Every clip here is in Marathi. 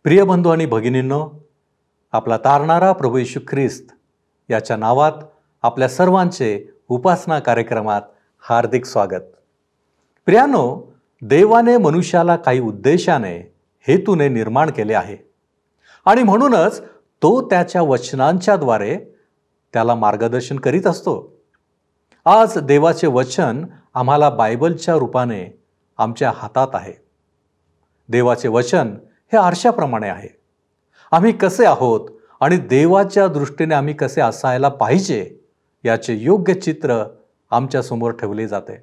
प्रिय बंधू आणि भगिनींनो, आपला तारणारा प्रभू येशू ख्रिस्त याच्या नावात आपल्या सर्वांचे उपासना कार्यक्रमात हार्दिक स्वागत. प्रियानो, देवाने मनुष्याला काही उद्देशाने, हेतूने निर्माण केले आहे आणि म्हणूनच तो त्याच्या वचनांच्याद्वारे त्याला मार्गदर्शन करीत असतो. आज देवाचे वचन आम्हाला बायबलच्या रूपाने आमच्या हातात आहे. देवाचे वचन हे आरशाप्रमाणे आहे. आम्ही कसे आहोत आणि देवाच्या दृष्टीने आम्ही कसे असायला पाहिजे याचे योग्य चित्र आमच्या समोर ठेवले जाते,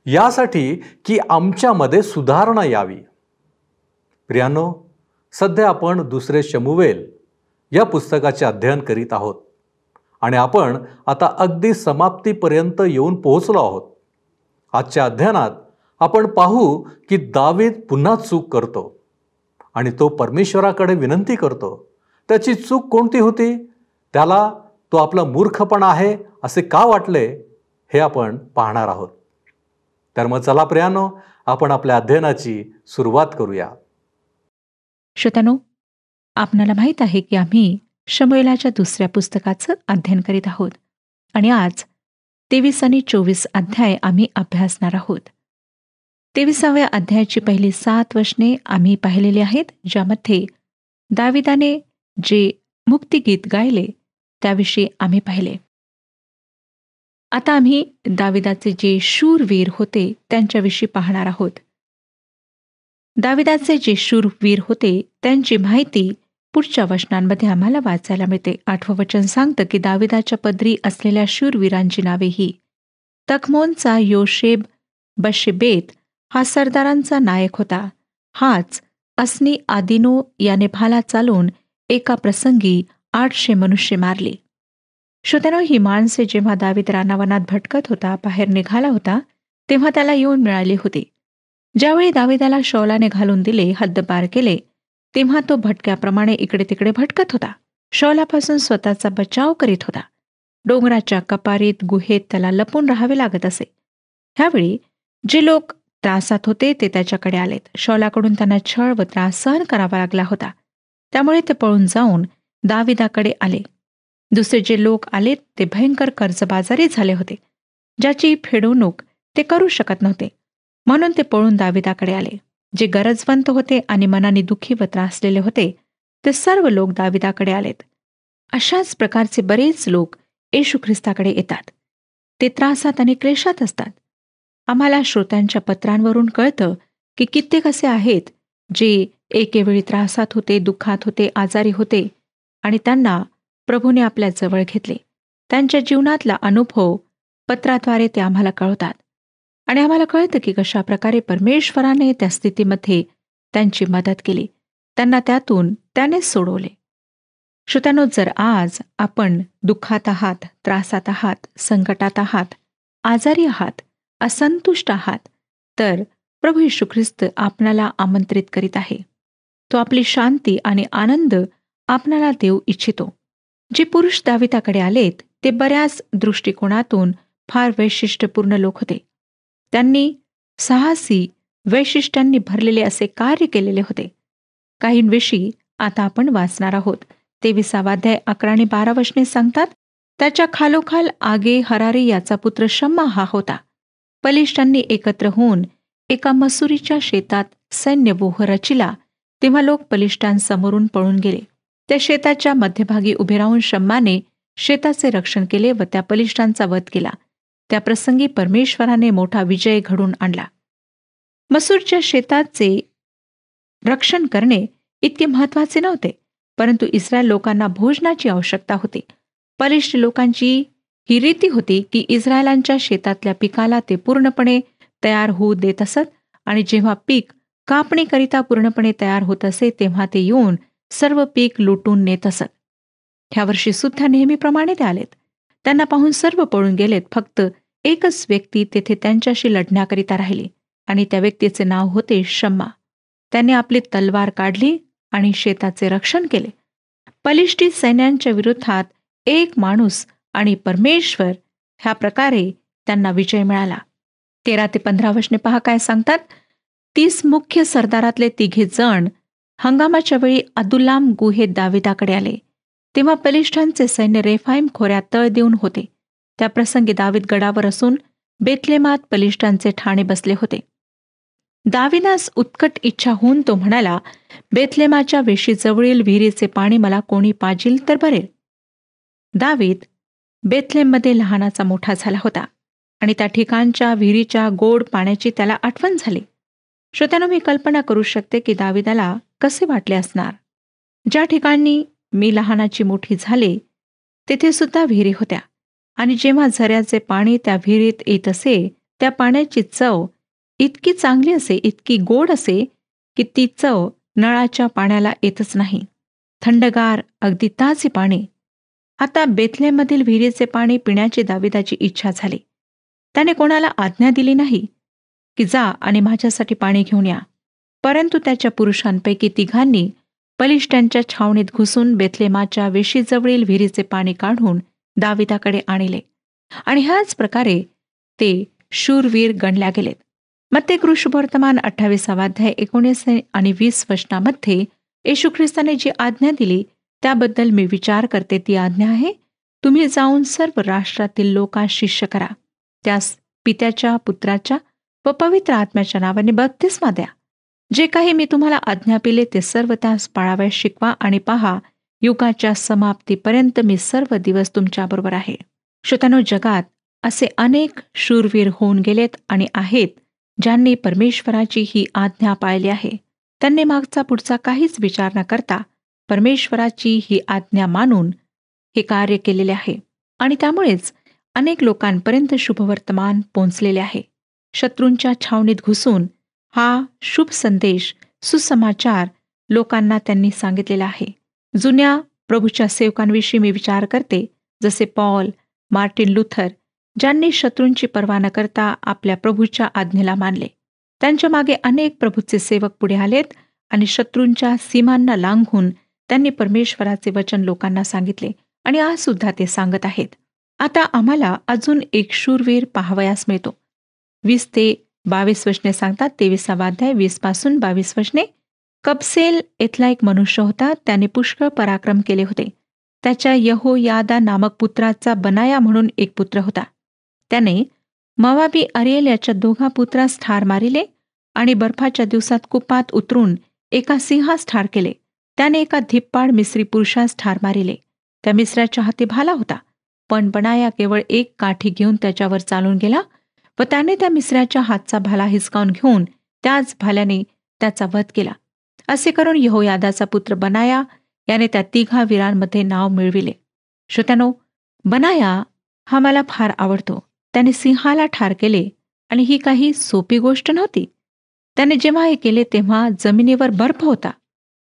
यासाठी की आमच्यामध्ये सुधारणा यावी. प्रियानो, सध्या आपण दुसरे शमूएल या पुस्तकाचे अध्ययन करीत आहोत आणि आपण आता अगदी समाप्तीपर्यंत येऊन पोहोचलो आहोत. आजच्या अध्ययनात आपण पाहू की दावीद पुन्हा चूक करतो आणि तो परमेश्वराकडे विनंती करतो. त्याची चूक कोणती होती? त्याला तो आपला मूर्खपणा आहे असे का वाटले, हे आपण पाहणार आहोत. तर मग चला प्रियानो, आपण आपल्या अध्ययनाची सुरुवात करूया. श्रोत्यानो, आपणाला माहीत आहे की आम्ही शमूएलाच्या दुसऱ्या पुस्तकाचं अध्ययन करीत आहोत आणि आज 23 आणि 24 अध्याय आम्ही अभ्यासणार आहोत. 23व्या अध्यायाची पहिली 7 वचने आम्ही पाहिलेली आहेत, ज्यामध्ये दाविदाने जे मुक्तिगीत गायले त्याविषयी आम्ही पाहिले. आता आम्ही दाविदाचे जे शूरवीर होते त्यांच्याविषयी पाहणार आहोत. दाविदाचे जे शूरवीर होते त्यांची माहिती पुढच्या वचनांमध्ये आम्हाला वाचायला मिळते. 8वं वचन सांगतं की दाविदाच्या पदरी असलेल्या शूरवीरांची नावे ही: तखमोनचा योशेब बशेबेत हा सरदारांचा नायक होता. हाच अस्नी आदिनो याने भाला चालून एका प्रसंगी 800 मनुष्य मारले. श्रोत्यानो, ही माणसे जेव्हा दावीद रानावनात भटकत होता, बाहेर निघाला होता, तेव्हा त्याला येऊन मिळाले होते. ज्यावेळी दाविदाला शौलाने घालून दिले, हद्दपार केले, तेव्हा तो भटक्याप्रमाणे इकडे तिकडे भटकत होता. शौलापासून स्वतःचा बचाव करीत होता. डोंगराच्या कपारीत, गुहेत त्याला लपून राहावे लागत असे. ह्यावेळी जे लोक त्रासात होते ते त्याच्याकडे आलेत. शौलाकडून त्यांना छळ व त्रास सहन करावा लागला होता. त्यामुळे ते पळून जाऊन दाविदाकडे आले. दुसरे जे लोक आलेत ते भयंकर कर्जबाजारी झाले होते, ज्याची फेडवणूक ते करू शकत नव्हते. म्हणून ते पळून दाविदाकडे आले. जे गरजवंत होते आणि मनाने दुःखी व त्रासलेले होते ते सर्व लोक दाविदाकडे आलेत. अशाच प्रकारचे बरेच लोक येशू ख्रिस्ताकडे येतात. ते त्रासात आणि क्लेशात असतात. आम्हाला श्रोत्यांच्या पत्रांवरून कळतं की कित्येक असे आहेत जे एकेवेळी त्रासात होते, दुःखात होते, आजारी होते आणि त्यांना प्रभूने आपल्या जवळ घेतले. त्यांच्या जीवनातला अनुभव पत्राद्वारे ते आम्हाला कळवतात आणि आम्हाला कळतं की कशा प्रकारे परमेश्वराने त्या स्थितीमध्ये त्यांची मदत केली, त्यांना त्यातून त्यानेच सोडवले. श्रोत्यानो, जर आज आपण दुःखात आहात, त्रासात आहात, संकटात आहात, आजारी आहात, असंतुष्ट आहात, तर प्रभू येशू ख्रिस्त आपणाला आमंत्रित करीत आहे. तो आपली शांती आणि आनंद आपणाला देऊ इच्छितो. जे पुरुष दाविदाकडे आलेत ते बऱ्याच दृष्टिकोनातून फार वैशिष्ट्यपूर्ण लोक होते. त्यांनी साहसी वैशिष्ट्यांनी भरलेले असे कार्य केलेले होते. काहींविषयी आता आपण वाचणार आहोत. 23वा अध्याय 11 आणि 12 वचने सांगतात, त्याच्या खालोखाल आगे हरारी याचा पुत्र शम्मा हा होता. पलिष्ठांनी एकत्र होऊन एका मसुरीच्या शेतात सैन्यव्यूह रचिला, तेव्हा लोक पलिष्ठांसमोरून पळून गेले. त्या शेताच्या मध्यभागी उभे राहून शम्माने शेताचे रक्षण केले व त्या पलिष्ठांचा वध केला. त्या प्रसंगी परमेश्वराने मोठा विजय घडून आणला. मसूरच्या शेताचे रक्षण करणे इतके महत्वाचे नव्हते, परंतु इस्रायल लोकांना भोजनाची आवश्यकता होती. पलिष्ठ लोकांची ही रीती होती की इस्रायलांच्या शेतातल्या पिकाला ते पूर्णपणे तयार होऊ देत असत आणि जेव्हा पीक कापणीकरिता पूर्णपणे तयार होत असे तेव्हा ते येऊन सर्व पीक लुटून नेत असत. ह्या वर्षी सुद्धा नेहमीप्रमाणे ते आलेत. त्यांना पाहून सर्व पळून गेलेत. फक्त एकच व्यक्ती तेथे त्यांच्याशी लढण्याकरिता राहिली आणि त्या व्यक्तीचे नाव होते शम्मा. त्याने आपली तलवार काढली आणि शेताचे रक्षण केले. पलिष्ठी सैन्यांच्या विरोधात एक माणूस आणि परमेश्वर, ह्या प्रकारे त्यांना विजय मिळाला. 13 ते 15 वचने पहा काय सांगतात. 30 मुख्य सरदारातले 3 जण हंगामाच्या वेळी अदुल्लाम गुहेत दाविदाकडे आले. तेव्हा पेलिष्ठांचे सैन्य रेफाईम खोऱ्यात तळ देऊन होते. त्या प्रसंगी दावीद गडावर असून बेथलेमात पेलिष्ठांचे ठाणे बसले होते. दाविदास उत्कट इच्छा होऊन तो म्हणाला, बेथलेमाच्या वेशीजवळील विहिरीचे पाणी मला कोणी पाजील तर भरेल. दावीद बेथलेममध्ये लहानाचा मोठा झाला होता आणि त्या ठिकाणच्या विहिरीच्या गोड पाण्याची त्याला आठवण झाली. श्रोत्यानो, मी कल्पना करू शकते की दाविदाला कसे वाटले असणार. ज्या ठिकाणी मी लहानाची मोठी झाले तेथे सुद्धा विहिरी होत्या आणि जेव्हा झऱ्याचे पाणी त्या विहिरीत येत असे, त्या पाण्याची चव इतकी चांगली असे, इतकी गोड असे की ती चव नळाच्या पाण्याला येतच नाही. थंडगार, अगदी ताजे पाणी. आता बेथलेममधील विहिरीचे पाणी पिण्याची दाविदाची इच्छा झाली. त्याने कोणाला आज्ञा दिली नाही की जा आणि माझ्यासाठी पाणी घेऊन या, परंतु त्याच्या पुरुषांपैकी तिघांनी पलिष्ठांच्या छावणीत घुसून बेथलेमाच्या वेशीजवळील विहिरीचे पाणी काढून दाविदाकडे आणले आणि ह्याच प्रकारे ते शूरवीर गणल्या गेलेत. मत्ते शुभवर्तमान 28 अध्याय 19 आणि 20 वचनामध्ये येशू ख्रिस्ताने जी आज्ञा दिली त्याबद्दल मी विचार करते. ती आज्ञा आहे, तुम्ही जाऊन सर्व राष्ट्रातील लोकांस शिष्य करा, त्यास पित्याच्या, पुत्राच्या व पवित्र आत्म्याच्या नावाने बप्तिस्मा द्या. जे काही मी तुम्हाला आज्ञापिले ते सर्व त्यास पाळावयास शिकवा आणि पहा, युगाच्या समाप्तीपर्यंत मी सर्व दिवस तुमच्याबरोबर आहे. श्रोत्यानो, जगात असे अनेक शूरवीर होऊन गेलेत आणि आहेत ज्यांनी परमेश्वराची ही आज्ञा पाळली आहे. त्यांनी मागचा पुढचा काहीच विचार न करता परमेश्वराची ही आज्ञा मानून हे कार्य केलेले आहे आणि त्यामुळेच अनेक लोकांपर्यंत शुभवर्तमान पोहोचलेले आहे. शत्रूंच्या छावणीत घुसून हा शुभ संदेश, सुसमाचार लोकांना त्यांनी सांगितलेला आहे. जुन्या प्रभूच्या सेवकांविषयी मी विचार करते, जसे पॉल, मार्टिन लुथर, ज्यांनी शत्रूंची पर्वा न करता आपल्या प्रभूच्या आज्ञेला मानले. त्यांच्या मागे अनेक प्रभूचे सेवक पुढे आलेत आणि शत्रूंच्या सीमांना लांघून त्यांनी परमेश्वराचे वचन लोकांना सांगितले आणि आज सुद्धा ते सांगत आहेत. आता आम्हाला अजून एक शूरवीर पाहावयास मिळतो. 20 ते 22 वचने सांगतात. 23 अध्याय 20 पासून 22 वचने. कबसेल येथला एक मनुष्य होता. त्याने पुष्कळ पराक्रम केले होते. त्याच्या यहोयादा नामक पुत्राचा बनाया म्हणून एक पुत्र होता. त्याने मवाबी अरिएल याच्या 2 पुत्रास ठार मारिले आणि बर्फाच्या दिवसात कुपात उतरून एका सिंहास ठार केले. त्याने एका धिप्पाड मिस्री पुरुषास ठार मारिले. त्या मिस्राच्या हाती भाला होता, पण बनाया केवळ एक काठी घेऊन त्याच्यावर चालून गेला व त्याने त्या मिस्राच्या हातचा भाला हिसकावून घेऊन त्याच भाल्याने त्याचा वध केला. असे करून यहोयादाचा पुत्र बनाया याने त्या 3 वीरांमध्ये नाव मिळविले. श्रोत्यानो, बनाया हा मला फार आवडतो. त्याने सिंहाला ठार केले आणि ही काही सोपी गोष्ट नव्हती. त्याने जेव्हा हे केले तेव्हा जमिनीवर बर्फ होता.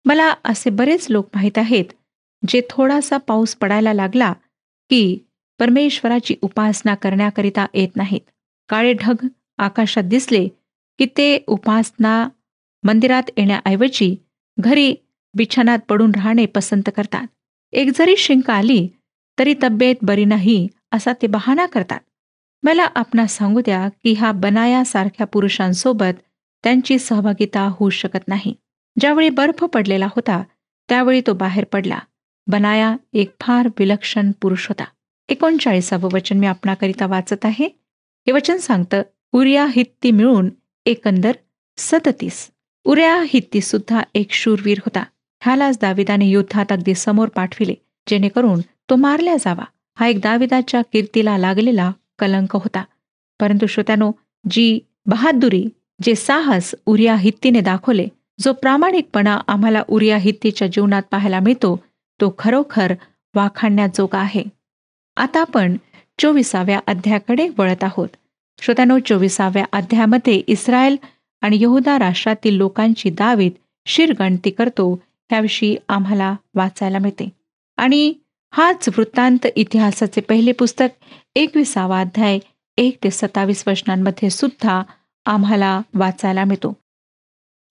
मला असे बरेच लोक माहीत आहेत जे थोडासा पाऊस पडायला लागला की परमेश्वराची उपासना करण्याकरिता येत नाहीत. काळे ढग आकाशात दिसले की ते उपासना मंदिरात येण्याऐवजी घरी बिछानात पडून राहणे पसंत करतात. एक जरी शिंक आली तरी तब्येत बरी नाही असा ते बहाणा करतात. मला आपणास सांगू द्या की ह्या बनायासारख्या पुरुषांसोबत त्यांची सहभागिता होऊ शकत नाही. ज्यावेळी बर्फ पडलेला होता त्यावेळी तो बाहेर पडला. बनाया एक फार विलक्षण पुरुष होता. 39 वचन मी आपणाकरिता वाचत आहे. हे वचन सांगतं, उरिया हित्ती मिळून एकंदर 37. उरिया हित्ती सुद्धा एक शूरवीर होता. ह्यालाच दाविदाने युद्धात अगदी समोर पाठविले जेणेकरून तो मारला जावा. हा एक दाविदाच्या कीर्तीला लागलेला कलंक होता. परंतु श्रोत्यानो, जी बहादुरी, जे साहस उरिया हित्तीने दाखवले, जो प्रामाणिकपणा आम्हाला उरिया हित्तीच्या जीवनात पाहायला मिळतो, तो खरोखर वाखाणण्याजोगा आहे. आता आपण 24व्या अध्यायाकडे वळत आहोत. श्रोत्यानो, 24व्या अध्यायामध्ये इस्रायल आणि यहुदा राष्ट्रातील लोकांची दावीद शिरगणती करतो ह्याविषयी आम्हाला वाचायला मिळते. आणि हाच वृत्तांत इतिहासाचे पहिले पुस्तक 21वा अध्याय 1 ते 27 वचनांमध्ये सुद्धा आम्हाला वाचायला मिळतो.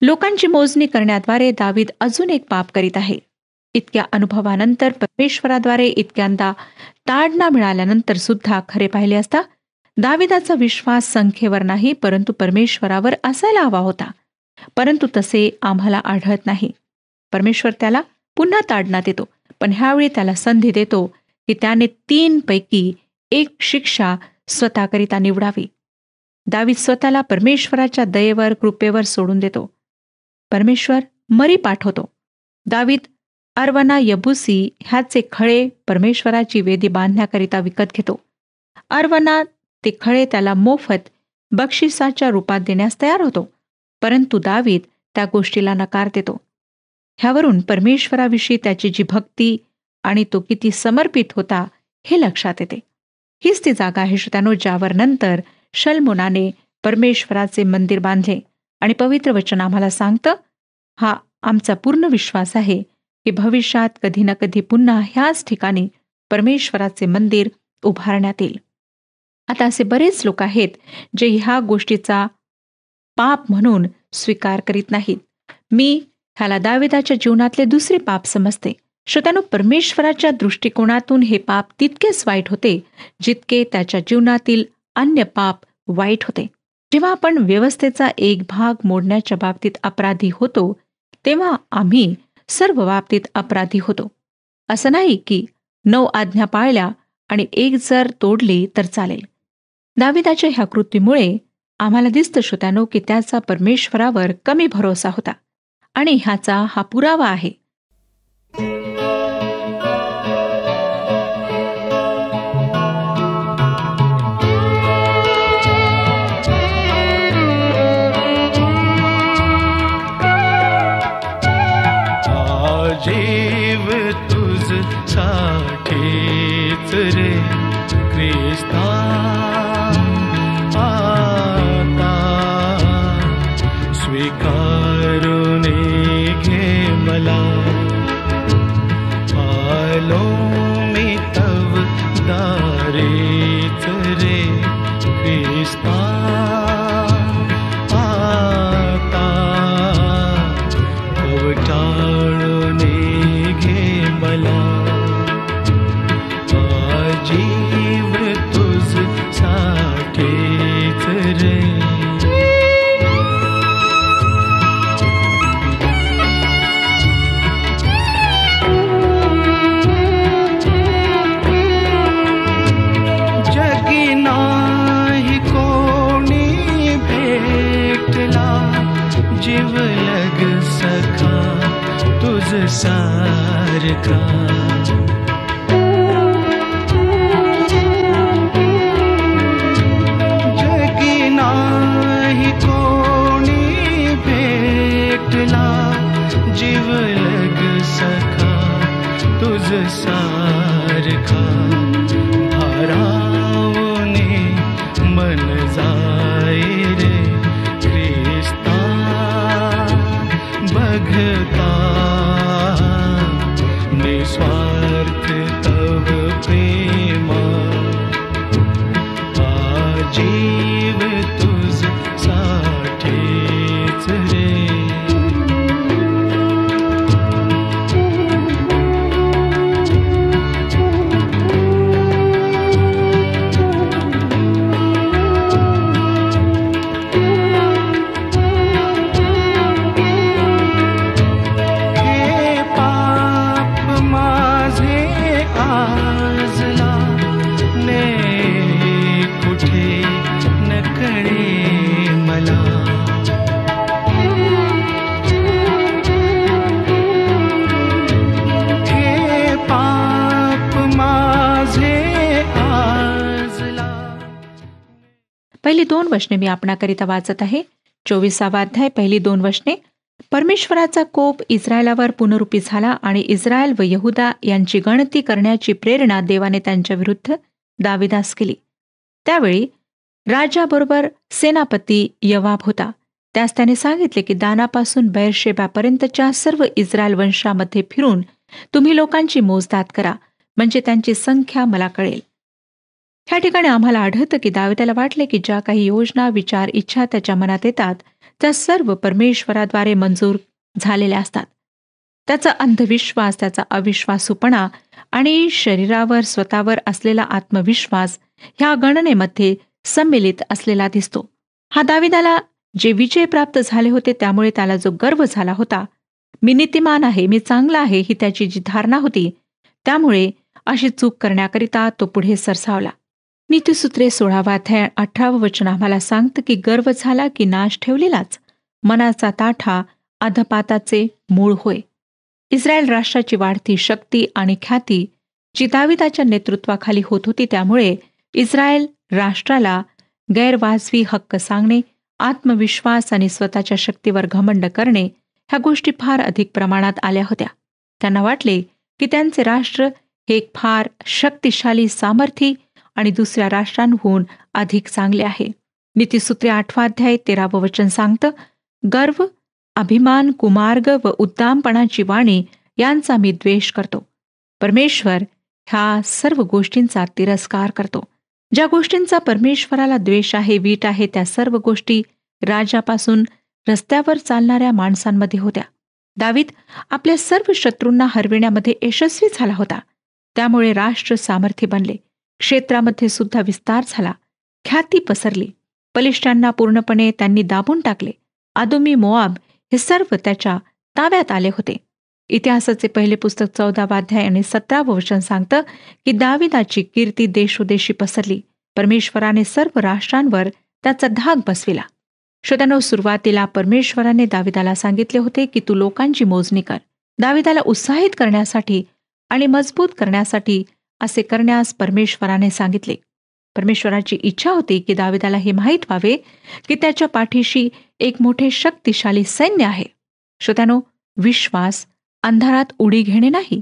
लोकांची मोजणी करण्याद्वारे दावीद अजून एक पाप करीत आहे. इतक्या अनुभवानंतर, परमेश्वराद्वारे इतक्यांदा ताडना मिळाल्यानंतर सुद्धा खरे पाहिले असता दाविदाचा विश्वास संख्येवर नाही परंतु परमेश्वरावर असायला हवा होता. परंतु तसे आम्हाला आढळत नाही. परमेश्वर त्याला पुन्हा ताडण्यात येतो, पण ह्यावेळी त्याला संधी देतो की त्याने 3 पैकी 1 शिक्षा स्वतःकरिता निवडावी. दावीद स्वतःला परमेश्वराच्या दयेवर, कृपेवर सोडून देतो. परमेश्वर मरी पाठवतो. दावीद अर्वना यबुसी ह्याचे खळे परमेश्वराची वेदी बांधण्याकरिता विकत घेतो. अर्वना ते खळे त्याला मोफत बक्षिसाच्या रूपात देण्यास तयार होतो, परंतु दावीद त्या गोष्टीला नकार देतो. ह्यावरून परमेश्वराविषयी त्याची जी भक्ती आणि तो किती समर्पित होता हे लक्षात येते. हीच ती जागा आहे श्रोत्यानो, ज्यावर नंतर शल्मोनाने परमेश्वराचे मंदिर बांधले. आणि पवित्र वचन आम्हाला सांगतं, हा आमचा पूर्ण विश्वास आहे की भविष्यात कधी ना कधी पुन्हा ह्याच ठिकाणी परमेश्वराचे मंदिर उभारण्यात येईल. आता असे बरेच लोक आहेत जे ह्या गोष्टीचा पाप म्हणून स्वीकार करीत नाहीत. मी ह्याला दाविदाच्या जीवनातले दुसरे पाप समजते. श्रोत्यानो, परमेश्वराच्या दृष्टिकोनातून हे पाप तितकेच वाईट होते जितके त्याच्या जीवनातील अन्य पाप वाईट होते. जेव्हा आपण व्यवस्थेचा एक भाग मोडण्याच्या बाबतीत अपराधी होतो, तेव्हा आम्ही सर्व बाबतीत अपराधी होतो. असं नाही की 9 आज्ञा पाळल्या आणि 1 जर तोडली तर चालेल. दाविदाच्या ह्या कृतीमुळे आम्हाला दिसतं श्रोत्यानो की त्याचा परमेश्वरावर कमी भरोसा होता, आणि ह्याचा हा पुरावा आहे. जीव तुझ साठीच रे ख्रिस्ता, आता स्वीकारून घे मला. आलो मी तव दारीच रे ख्रिस्ता, आता कवटाळून घे मला. जीव तुझ साठीच रे. जगी नाही कोणी भेटला जीवलग सखा तुझ सारखा. जगी नाही कोणी भेटला जीवलग सखा तुझ सारखा. भारावणे मन जाई रे ख्रिस्ता, बघता निस्वार्थ तव प्रेमा. जीव तुझ साठीच रे. हे पाप माझे आजला ने कुठे न कळे मला. हे पाप माझे आजला. पहिली 2 वचने मी आपणाकरिता वाचत आहे. 24वा अध्याय, पहिली 2 वचने. परमेश्वराचा कोप इस्रायलावर पुनरुपी झाला आणि इस्रायल व यहुदा यांची गणती करण्याची प्रेरणा देवाने त्यांच्या विरुद्ध दाविदास केली. त्यावेळी राजाबरोबर सेनापती यवाब होता. त्यास त्याने सांगितले की दानापासून बेरशेबापर्यंतच्या सर्व इस्रायल वंशामध्ये फिरून तुम्ही लोकांची मोजदाद करा, म्हणजे त्यांची संख्या मला कळेल. ह्या ठिकाणी आम्हाला आढळतं की दाविदाला वाटले की ज्या काही योजना, विचार, इच्छा त्याच्या मनात येतात त्या सर्व परमेश्वराद्वारे मंजूर झालेल्या असतात. त्याचा अंधविश्वास, त्याचा अविश्वासूपणा आणि शरीरावर, स्वतःवर असलेला आत्मविश्वास ह्या गणनेमध्ये सम्मिलित असलेला दिसतो. हा दाविदाला जे विजय प्राप्त झाले होते त्यामुळे त्याला जो गर्व झाला होता मी नीतिमान आहे, मी चांगला आहे, ही त्याची जी धारणा होती, त्यामुळे अशी चूक करण्याकरिता तो पुढे सरसावला. नीतिसूत्रे 16 अध्याय 18 वचन आम्हाला सांगतं की गर्व झाला की नाश ठेवलेलाच, मनाचा ताठा अधपाताचे मूळ होय. इस्रायल राष्ट्राची वाढती शक्ती आणि ख्याती जी दाविदाच्या नेतृत्वाखाली होत होती, त्यामुळे इस्रायल राष्ट्राला गैरवाजवी हक्क सांगणे, आत्मविश्वास आणि स्वतःच्या शक्तीवर घमंड करणे ह्या गोष्टी फार अधिक प्रमाणात आल्या होत्या. त्यांना वाटले की त्यांचे राष्ट्र हे एक फार शक्तिशाली, सामर्थी आणि दुसऱ्या राष्ट्रांहून अधिक चांगले आहे. नीतिसूत्रे 8 अध्याय 13 वचन सांगतं, गर्व, अभिमान, कुमार्ग व उद्दामपणाची वाणी यांचा मी द्वेष करतो. परमेश्वर ह्या सर्व गोष्टींचा तिरस्कार करतो. ज्या गोष्टींचा परमेश्वराला द्वेष आहे, वीट आहे, त्या सर्व गोष्टी राजापासून रस्त्यावर चालणाऱ्या माणसांमध्ये होत्या. दावीद आपल्या सर्व शत्रूंना हरविण्यामध्ये यशस्वी झाला होता. त्यामुळे राष्ट्र सामर्थ्य बनले, क्षेत्रामध्ये सुद्धा विस्तार झाला, ख्याती पसरली. पलिष्ठांना पूर्णपणे त्यांनी दाबून टाकले. आदोमी, मोआब हे सर्व त्याच्या ताब्यात आले होते. इतिहासाचे पहिले पुस्तक 14 अध्याय आणि 17 वचन सांगतं की दाविदाची कीर्ती देशोदेशी पसरली. परमेश्वराने सर्व राष्ट्रांवर त्याचा धाक बसविला. श्रोत्यांनो, सुरुवातीला परमेश्वराने दाविदाला सांगितले होते की तू लोकांची मोजणी कर. दाविदाला उत्साहित करण्यासाठी आणि मजबूत करण्यासाठी असे करण्यास परमेश्वराने सांगितले. परमेश्वराची इच्छा होती की दाविदाला हे माहीत व्हावे की त्याच्या पाठीशी एक मोठे शक्तिशाली सैन्य आहे. श्रोत्यांनो, विश्वास अंधारात उडी घेणे नाही,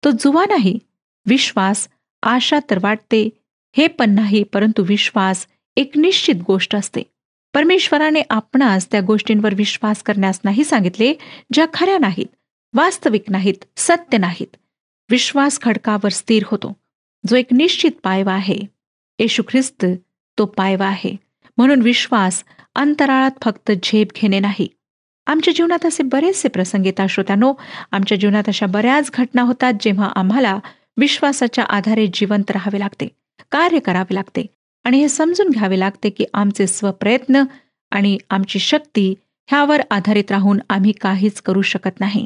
तो जुवा नाही. विश्वास आशा तर वाटते हे पण नाही, परंतु विश्वास एक निश्चित गोष्ट असते. परमेश्वराने आपणास त्या गोष्टींवर विश्वास करण्यास नाही सांगितले ज्या खऱ्या नाहीत, वास्तविक नाहीत, सत्य नाहीत. विश्वास खडकावर स्थिर होतो, जो एक निश्चित पायवा आहे. येशू ख्रिस्त तो पायवा आहे. म्हणून विश्वास अंतराळात फक्त झेप घेणे नाही. आमच्या जीवनात असे बरेचसे प्रसंग येतात. श्रोत्यांनो, आमच्या जीवनात अशा बऱ्याच घटना होतात जेव्हा आम्हाला विश्वासाच्या आधारे जिवंत राहावे लागते, कार्य करावे लागते आणि हे समजून घ्यावे लागते की आमचे स्वप्रयत्न आणि आमची शक्ती ह्यावर आधारित राहून आम्ही काहीच करू शकत नाही.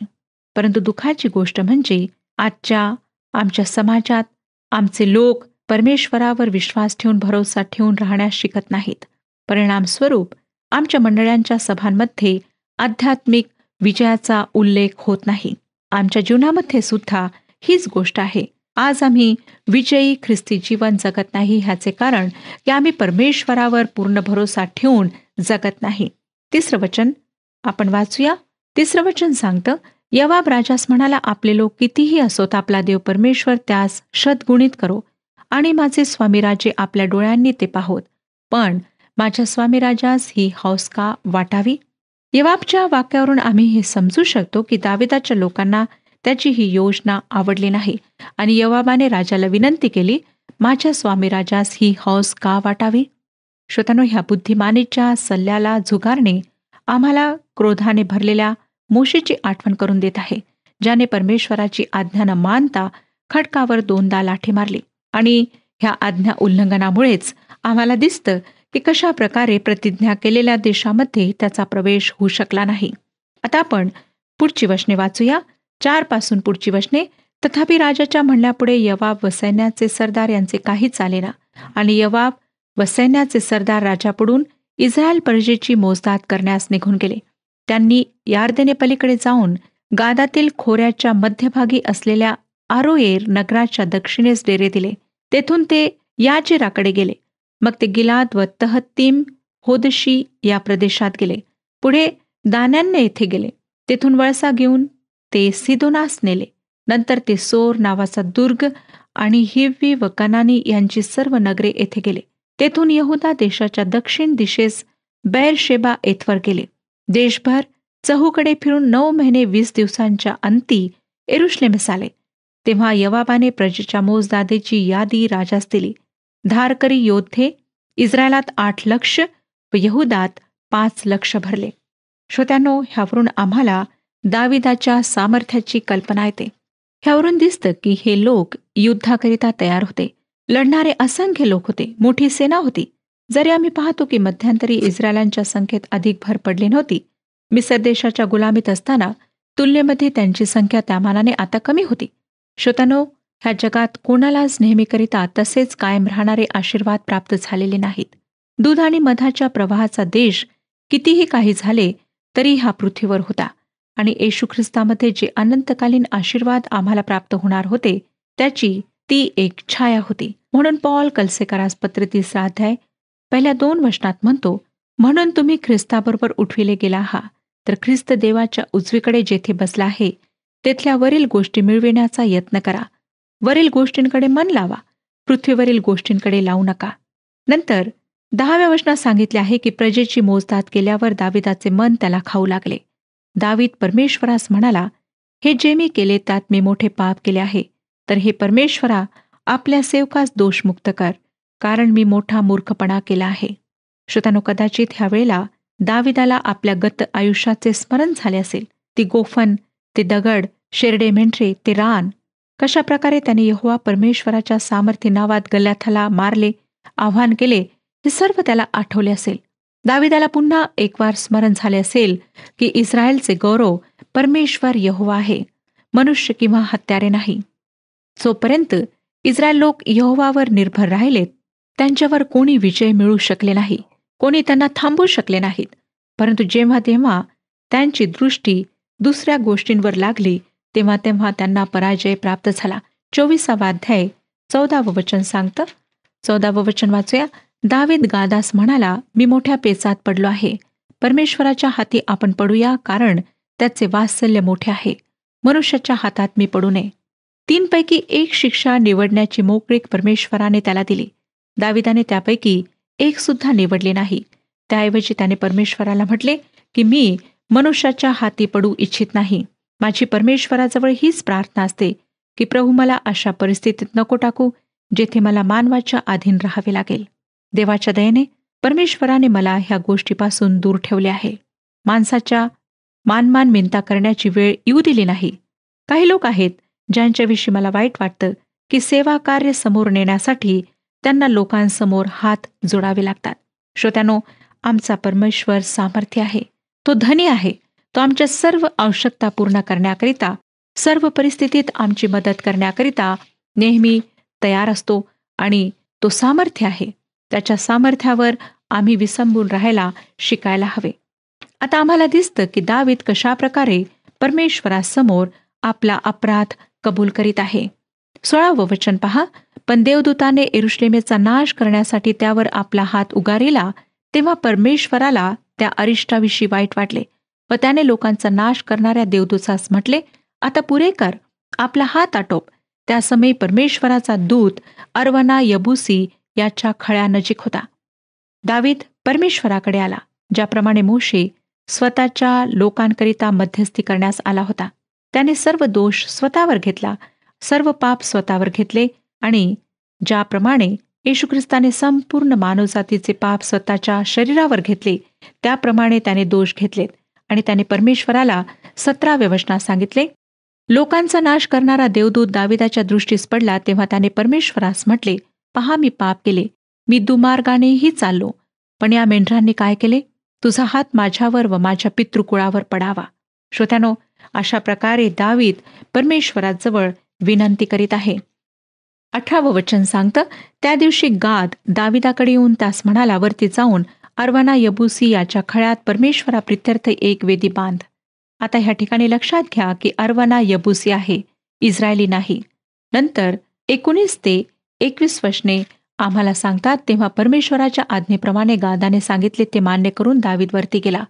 परंतु दुःखाची गोष्ट म्हणजे आजच्या आमच्या समाजात आमचे लोक परमेश्वरावर विश्वास ठेवून, भरोसा ठेवून राहण्यास शिकत नाहीत. परिणामस्वरूप आमच्या मंडळांच्या सभांमध्ये आध्यात्मिक विजयाचा उल्लेख होत नाही. आमच्या जीवनामध्ये सुद्धा हीच गोष्ट आहे. आज आम्ही विजयी ख्रिस्ती जीवन जगत नाही, ह्याचे कारण की आम्ही परमेश्वरावर पूर्ण भरोसा ठेवून जगत नाही. 3 वचन आपण वाचूया. 3 वचन सांगतं, योवाब राजास म्हणाला, आपले लोक कितीही असोत, आपला देव परमेश्वर त्यास शतगुणित करो आणि माझे स्वामी राजे आपल्या डोळ्यांनी ते पाहोत. पण माझ्या स्वामी राजास ही हौस का वाटावी? योवाबच्या वाक्यावरून आम्ही हे समजू शकतो की दाविदाच्या लोकांना त्याची ही योजना आवडली नाही आणि योवाबाने राजाला विनंती केली, माझ्या स्वामी राजास ही हौस का वाटावी? श्रोत्यांनो, ह्या बुद्धिमानीच्या सल्ल्याला झुगारणे आम्हाला क्रोधाने भरलेल्या मोशेची आठवण करून देत आहे, ज्याने परमेश्वराची आज्ञा न मानता खडकावर 2दा लाठी मारली. आणि ह्या आज्ञा उल्लंघनामुळेच आम्हाला दिसतं की कशा प्रकारे प्रतिज्ञा केलेल्या देशामध्ये त्याचा प्रवेश होऊ शकला नाही. आता आपण पुढची वचने वाचूया. 4 पासून पुढची वचने. तथापि राजाच्या म्हणण्यापुढे योवाब व सैन्याचे सरदार यांचे काही चालेना आणि योवाब व सैन्याचे सरदार राजापुढून इस्रायल प्रजेची मोजदाद करण्यास निघून गेले. त्यांनी यार्देने पलीकडे जाऊन गादातील खोऱ्याच्या मध्यभागी असलेल्या आरोएर नगराच्या दक्षिणेस डेरे दिले. तेथून ते याजेराकडे गेले. मग ते गिलाद व तहत्तीम होदशी या प्रदेशात गेले. पुढे दान्यान्ने येथे गेले. तेथून वळसा घेऊन ते सिदोनास नेले. नंतर ते सोर नावाचा दुर्ग आणि हिव्वी व कनानी यांची सर्व नगरे येथे गेले. तेथून यहुदा देशाच्या दक्षिण दिशेस बेरशेबा येथवर गेले. देशभर चहूकडे फिरून 9 महिने 20 दिवसांच्या अंती यरुशलेमेस आले. तेव्हा योवाबाने प्रजेच्या मोजदादेची यादी राजास दिली. धारकरी योद्धे इस्रायलात 8 लक्ष व यहुदात 5 लक्ष भरले. श्रोत्यांनो, ह्यावरून आम्हाला दाविदाच्या सामर्थ्याची कल्पना येते. ह्यावरून दिसतं की हे लोक युद्धाकरिता तयार होते. लढणारे असंख्य लोक होते, मोठी सेना होती. जरी आम्ही पाहतो की मध्यंतरी इस्रायलांच्या संख्येत अधिक भर पडली नव्हती. मिसर देशाच्या गुलामीत असताना तुलनेमध्ये त्यांची संख्या त्या मानाने आता कमी होती. श्रोत्यानो, ह्या जगात कोणालाच नेहमीकरिता तसेच कायम राहणारे आशीर्वाद प्राप्त झालेले नाहीत. दूध आणि मधाच्या प्रवाहाचा देश कितीही काही झाले तरी हा पृथ्वीवर होता आणि येशू ख्रिस्तामध्ये जे अनंतकालीन आशीर्वाद आम्हाला प्राप्त होणार होते त्याची ती एक छाया होती. म्हणून पॉल कलसेकरास पत्र 3 अध्याय पहिल्या 2 वचनात म्हणतो, म्हणून तुम्ही ख्रिस्ताबरोबर उठविले गेला आहात, तर ख्रिस्त देवाच्या उजवीकडे जेथे बसला आहे तेथल्या वरील गोष्टी मिळविण्याचा यत्न करा. वरील गोष्टींकडे मन लावा, पृथ्वीवरील गोष्टींकडे लावू नका. नंतर 10व्या वचनात सांगितले आहे की प्रजेची मोजदाद केल्यावर दाविदाचे मन त्याला खाऊ लागले. दावीद परमेश्वरास म्हणाला, हे जे मी केले त्यात मी मोठे पाप केले आहे, तर हे परमेश्वरा आपल्या सेवकास दोषमुक्त कर, कारण मी मोठा मूर्खपणा केला आहे. श्रोत्यानो, कदाचित ह्या वेळेला दाविदाला आपल्या गत आयुष्याचे स्मरण झाले असेल. ती गोफन, ते दगड, शेरडे मेंढरे, ते रान, कशा प्रकारे त्याने यहोवा परमेश्वराच्या सामर्थ्य नावात गल्याथाला मारले, आव्हान केले, हे सर्व त्याला आठवले असेल. दाविदाला पुन्हा एक वार स्मरण झाले असेल की इस्रायलचे गौरव परमेश्वर यहोवा आहे, मनुष्य किंवा हत्यारे नाही. जोपर्यंत इस्रायल लोक यहोवावर निर्भर राहिलेत त्यांच्यावर कोणी विजय मिळू शकले नाही, कोणी त्यांना थांबवू शकले नाहीत. परंतु जेव्हा तेव्हा त्यांची दृष्टी दुसऱ्या गोष्टींवर लागली तेव्हा तेव्हा त्यांना पराजय प्राप्त झाला. 24वा अध्याय 14वं वचन सांगतं. 14वं वचन वाचूया. दावीद गादास म्हणाला, मी मोठ्या पेचात पडलो आहे. परमेश्वराच्या हाती आपण पडूया, कारण त्याचे वात्सल्य मोठे आहे. मनुष्याच्या हातात मी पडू नये. 3 पैकी 1 शिक्षा निवडण्याची मोकळीक परमेश्वराने त्याला दिली. दाविदाने त्यापैकी 1 सुद्धा निवडले नाही. त्याऐवजी त्याने परमेश्वराला म्हटले की मी मनुष्याच्या हाती पडू इच्छित नाही. माझी परमेश्वराजवळ हीच प्रार्थना असते की प्रभू मला अशा परिस्थितीत नको टाकू जेथे मला मानवाच्या अधीन राहावे लागेल. देवाच्या दयेने परमेश्वराने मला ह्या गोष्टीपासून दूर ठेवले आहे. माणसाच्या मानमान मिनता करण्याची वेळ येऊ दिली नाही. काही लोक आहेत ज्यांच्याविषयी मला वाईट वाटतं की सेवा कार्य समोर नेण्यासाठी त्यांना लोकांसमोर हात जोडावे लागतात. श्रोत्यानो, आमचा परमेश्वर सामर्थ्य आहे, तो धनी आहे. तो आमच्या सर्व आवश्यकता पूर्ण करण्याकरिता, सर्व परिस्थितीत आमची मदत करण्याकरिता नेहमी तयार असतो आणि तो सामर्थ्य आहे. त्याच्या सामर्थ्यावर आम्ही विसंबून राहायला शिकायला हवे. आता आम्हाला दिसतं की दावीद कशा प्रकारे परमेश्वरासमोर आपला अपराध कबूल करीत आहे. 16वं वचन पहा. पण देवदूताने यरुशलेमेचा नाश करण्यासाठी त्यावर आपला हात उगारिला तेव्हा परमेश्वराला त्या अरिष्टाविषयी वाईट वाटले व त्याने लोकांचा नाश करणाऱ्या देवदूतास म्हटले, आता पुरे कर, आपला हात आटोप. त्यासमयी परमेश्वराचा दूत अर्वना यबुसी याच्या खळ्यानजीक होता. दावीद परमेश्वराकडे आला, ज्याप्रमाणे मोशे स्वतःच्या लोकांकरिता मध्यस्थी करण्यास आला होता. त्याने सर्व दोष स्वतःवर घेतला, सर्व पाप स्वतःवर घेतले आणि ज्याप्रमाणे येशू ख्रिस्ताने संपूर्ण मानवजातीचे पाप स्वतःच्या शरीरावर घेतले त्याप्रमाणे त्याने दोष घेतलेत आणि त्याने परमेश्वराला 17व्या वचनात सांगितले, लोकांचा नाश करणारा देवदूत दाविदाच्या दृष्टीस पडला तेव्हा त्याने परमेश्वरास म्हटले, पहा मी पाप केले, मी दुमार्गानेही चाललो, पण या मेंढरांनी काय केले? तुझा हात माझ्यावर व माझ्या पितृकुळावर पडावा. श्रोत्यानो, अशा प्रकारे दावीद परमेश्वराजवळ विनंती करीत आहे. 18वं वचन सांगतं, त्या दिवशी गाद दाविदाकडे येऊन त्यास म्हणाला, वरती जाऊन अर्वना यबुसी याच्या खळ्यात परमेश्वराप्रित्यर्थ एक वेदी बांध. आता ह्या ठिकाणी लक्षात घ्या की अर्वना यबुसी आहे, इस्रायली नाही. नंतर 19 ते 21 वचने आम्हाला सांगतात, तेव्हा परमेश्वराच्या आज्ञेप्रमाणे गादाने सांगितले ते मान्य करून दावीद वरती गेला.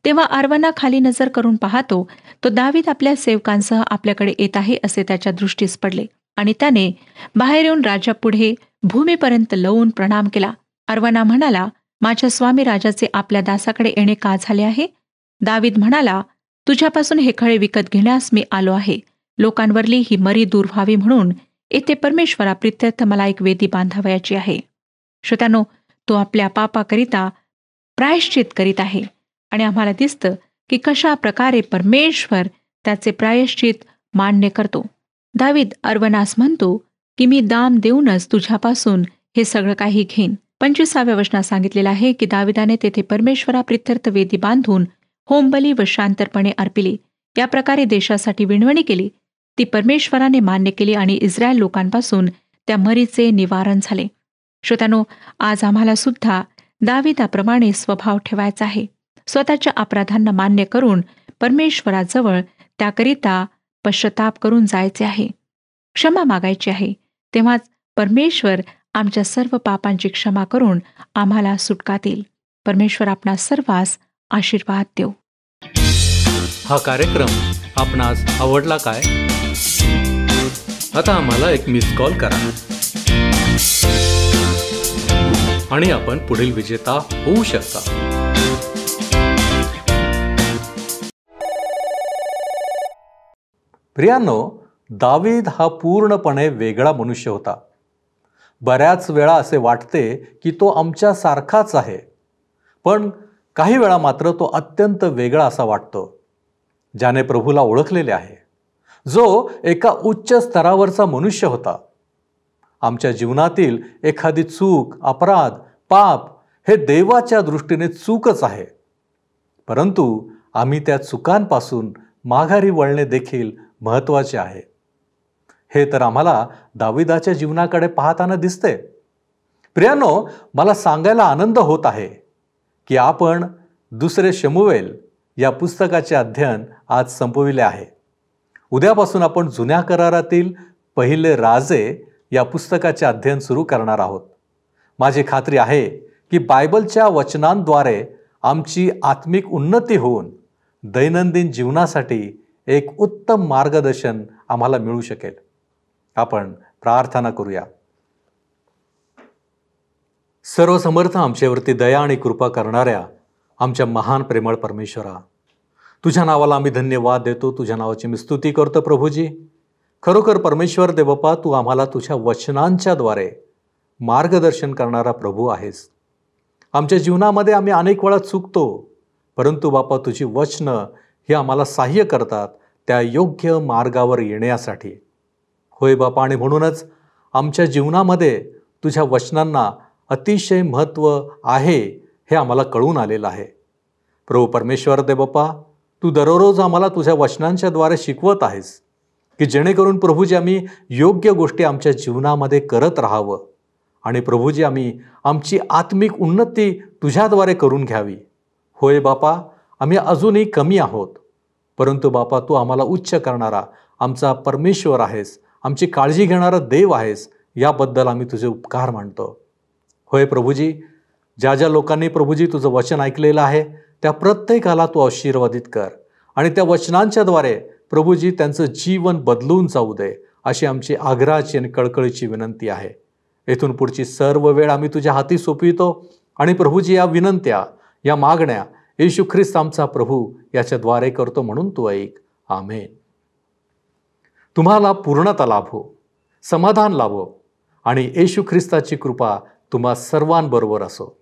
तेव्हा अर्वना खाली नजर करून पाहतो तो दावीद आपल्या सेवकांसह आपल्याकडे येत आहे असे त्याच्या दृष्टीस पडले आणि त्याने बाहेर येऊन राजापुढे भूमीपर्यंत लवून प्रणाम केला. अर्वना म्हणाला, माझ्या स्वामी राजाचे आपल्या दासाकडे येणे का झाले आहे? दावीद म्हणाला, तुझ्यापासून हे खळे विकत घेण्यास मी आलो आहे. लोकांवरली ही मरी दूर व्हावी म्हणून येथे परमेश्वराप्रित्यर्थ मला एक वेदी बांधावयाची आहे. श्रोत्यानो, तो आपल्या पापाकरिता प्रायश्चित करीत आहे आणि आम्हाला दिसतं की कशा प्रकारे परमेश्वर त्याचे प्रायश्चित मान्य करतो. दावीद अर्वनास म्हणतो की मी दाम देऊनच तुझ्यापासून हे सगळं काही घेईन. 25व्या वचनात सांगितलेलं आहे की दाविदाने तेथे परमेश्वराप्रित्यर्थ वेदी बांधून होमबली व शांतरपणे अर्पिली. या प्रकारे देशासाठी विणवणी केली ती परमेश्वराने मान्य केली आणि इस्रायल लोकांपासून त्या मरीचे निवारण झाले. श्रोत्यानो, आज आम्हाला सुद्धा दाविदाप्रमाणे स्वभाव ठेवायचा आहे. स्वतःच्या अपराधांना मान्य करून परमेश्वराजवळ त्याकरिता पश्चाताप करून जायचे आहे, क्षमा मागायची आहे. तेव्हाच परमेश्वर आमच्या सर्व पापांची क्षमा करून आम्हाला सुटका देईल. परमेश्वर आपणा सर्वांस आशीर्वाद देव. हा कार्यक्रम आपणास आवडला काय? आता आम्हाला एक मिस कॉल करा आणि आपण पुढील विजेता होऊ शकता. प्रियांनो, दावीद हा पूर्णपणे वेगळा मनुष्य होता. बऱ्याच वेळा असे वाटते की तो आमच्या सारखाच आहे, पण काही वेळा मात्र तो अत्यंत वेगळा असा वाटतो. ज्याने प्रभूला ओळखलेले आहे, जो एका उच्च स्तरावरचा मनुष्य होता. आमच्या जीवनातील एखादी चूक, अपराध, पाप हे देवाच्या दृष्टीने चूकच आहे, परंतु आम्ही त्या चुकांपासून माघारी वळणे देखील महत्त्वाचे आहे. हे तर आम्हाला दाविदाच्या जीवनाकडे पाहताना दिसते. प्रियांनो, मला सांगायला आनंद होत आहे की आपण दुसरे शमूएल या पुस्तकाचे अध्ययन आज संपविले आहे. उद्यापासून आपण जुन्या करारातील पहिले राजे या पुस्तकाचे अध्ययन सुरू करणार आहोत. माझी खात्री आहे की बायबलच्या वचनांद्वारे आमची आत्मिक उन्नती होऊन दैनंदिन जीवनासाठी एक उत्तम मार्गदर्शन आम्हाला मिळू शकेल. आपण प्रार्थना करूया. सर्वसमर्थ आमच्यावरती दया आणि कृपा करणाऱ्या आमच्या महान प्रेमळ परमेश्वरा, तुझ्या नावाला आम्ही धन्यवाद देतो. तुझ्या नावाची मी स्तुती करतो. प्रभूजी, खरोखर परमेश्वर देवप्पा, तू आम्हाला तुझ्या वचनांच्याद्वारे मार्गदर्शन करणारा प्रभू आहेस. आमच्या जीवनामध्ये आम्ही अनेक वेळा चुकतो, परंतु बापा तुझी वचनं ही आम्हाला सहाय्य करतात त्या योग्य मार्गावर येण्यासाठी. होय बापा, आणि म्हणूनच आमच्या जीवनामध्ये तुझ्या वचनांना अतिशय महत्त्व आहे हे आम्हाला कळून आलेलं आहे. प्रभू परमेश्वर देवप्पा, तू दररोज आम्हाला तुझ्या वचनांच्याद्वारे शिकवत आहेस की जेणेकरून प्रभूजी आम्ही योग्य गोष्टी आमच्या जीवनामध्ये करत राहावं आणि प्रभूजी आम्ही आमची आत्मिक उन्नती तुझ्याद्वारे करून घ्यावी. होय बापा, आम्ही अजूनही कमी आहोत, परंतु बापा तू आम्हाला उच्च करणारा आमचा परमेश्वर आहेस, आमची काळजी घेणारा देव आहेस. याबद्दल आम्ही तुझे उपकार मानतो. होय प्रभूजी, ज्या ज्या लोकांनी प्रभूजी तुझं वचन ऐकलेलं आहे त्या प्रत्येकाला तू आशीर्वादित कर आणि त्या वचनांच्याद्वारे प्रभूजी त्यांचं जीवन बदलून जाऊ दे, अशी आमची आग्रहाची आणि कळकळीची विनंती आहे. येथून पुढची सर्व वेळ आम्ही तुझ्या हाती सोपवितो आणि प्रभूजी या विनंत्या, या मागण्या येशू ख्रिस्त आमचा प्रभू याच्याद्वारे करतो, म्हणून तू ऐक. आमेन. तुम्हाला पूर्णता लाभो, समाधान लाभो आणि येशू ख्रिस्ताची कृपा तुम्हा सर्वांबरोबर असो.